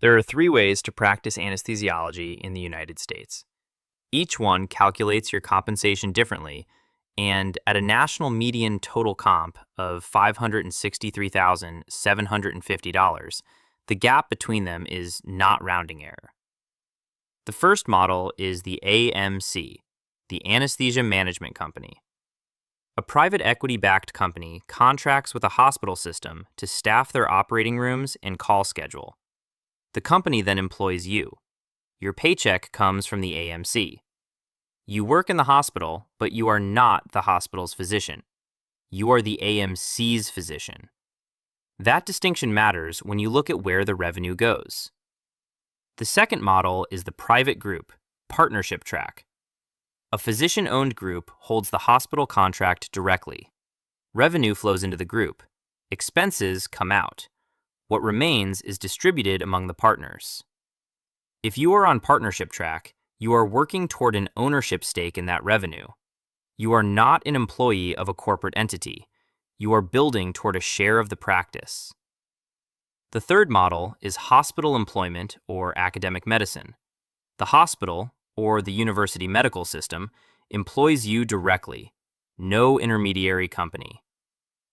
There are three ways to practice anesthesiology in the United States. Each one calculates your compensation differently, and at a national median total comp of $563,750, the gap between them is not rounding error. The first model is the AMC, the Anesthesia Management Company. A private equity-backed company contracts with a hospital system to staff their operating rooms and call schedule. The company then employs you. Your paycheck comes from the AMC. You work in the hospital, but you are not the hospital's physician. You are the AMC's physician. That distinction matters when you look at where the revenue goes. The second model is the private group, partnership track. A physician-owned group holds the hospital contract directly. Revenue flows into the group. Expenses come out. What remains is distributed among the partners. If you are on partnership track, you are working toward an ownership stake in that revenue. You are not an employee of a corporate entity. You are building toward a share of the practice. The third model is hospital employment or academic medicine. The hospital, or the university medical system, employs you directly. No intermediary company.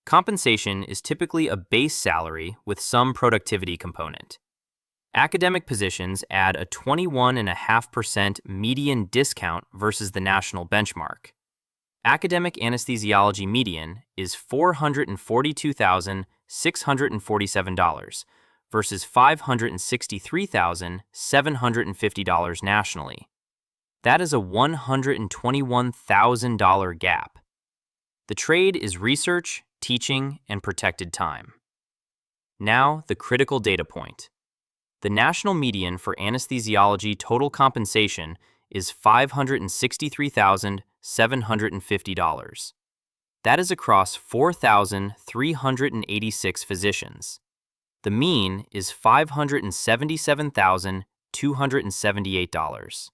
Compensation is typically a base salary with some productivity component. Academic positions add a 21.5% median discount versus the national benchmark. Academic anesthesiology median is $442,647 versus $563,750 nationally. That is a $121,000 gap. The trade is research, teaching, and protected time. Now, the critical data point. The national median for anesthesiology total compensation is $563,750. That is across 4,386 physicians. The mean is $577,278.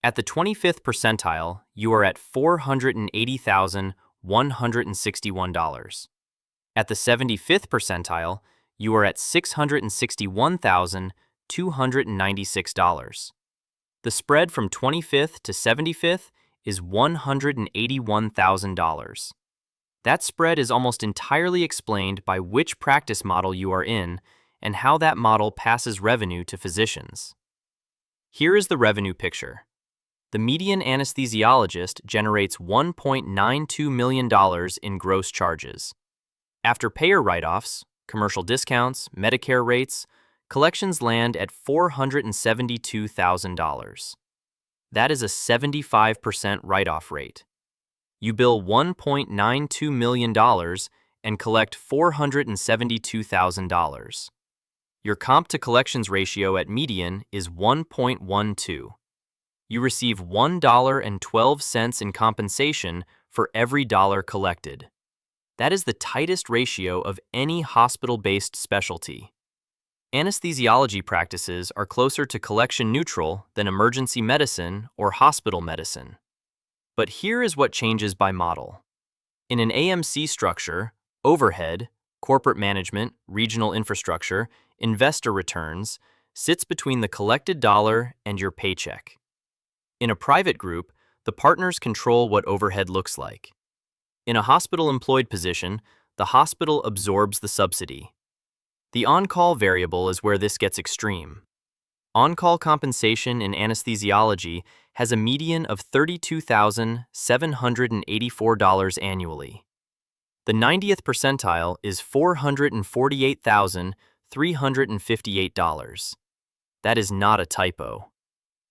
At the 25th percentile, you are at $480,161. At the 75th percentile, you are at $661,296. The spread from 25th to 75th is $181,000. That spread is almost entirely explained by which practice model you are in and how that model passes revenue to physicians. Here is the revenue picture. The median anesthesiologist generates $1.92 million in gross charges. After payer write-offs, commercial discounts, Medicare rates, collections land at $472,000. That is a 75% write-off rate. You bill $1.92 million and collect $472,000. Your comp to collections ratio at median is 1.12. You receive $1.12 in compensation for every dollar collected. That is the tightest ratio of any hospital-based specialty. Anesthesiology practices are closer to collection neutral than emergency medicine or hospital medicine. But here is what changes by model. In an AMC structure, overhead, corporate management, regional infrastructure, investor returns, sits between the collected dollar and your paycheck. In a private group, the partners control what overhead looks like. In a hospital-employed position, the hospital absorbs the subsidy. The on-call variable is where this gets extreme. On-call compensation in anesthesiology has a median of $32,784 annually. The 90th percentile is $448,358. That is not a typo.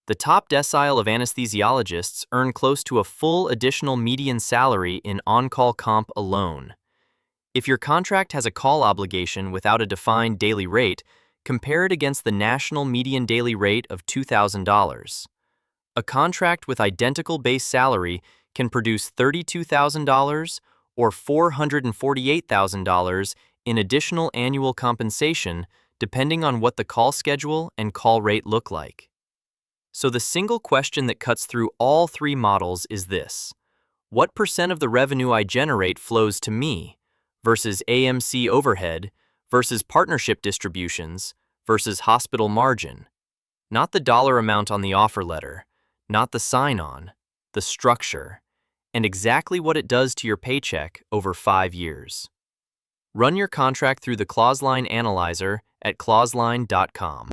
The top decile of anesthesiologists earn close to a full additional median salary in on-call comp alone. If your contract has a call obligation without a defined daily rate, compare it against the national median daily rate of $2,000. A contract with identical base salary can produce $32,000 or $448,000 in additional annual compensation depending on what the call schedule and call rate look like. So the single question that cuts through all three models is this: what percent of the revenue I generate flows to me versus AMC overhead versus partnership distributions versus hospital margin. Not the dollar amount on the offer letter, not the sign-on, the structure, and exactly what it does to your paycheck over 5 years. Run your contract through the ClauseLine analyzer at clauseline.com.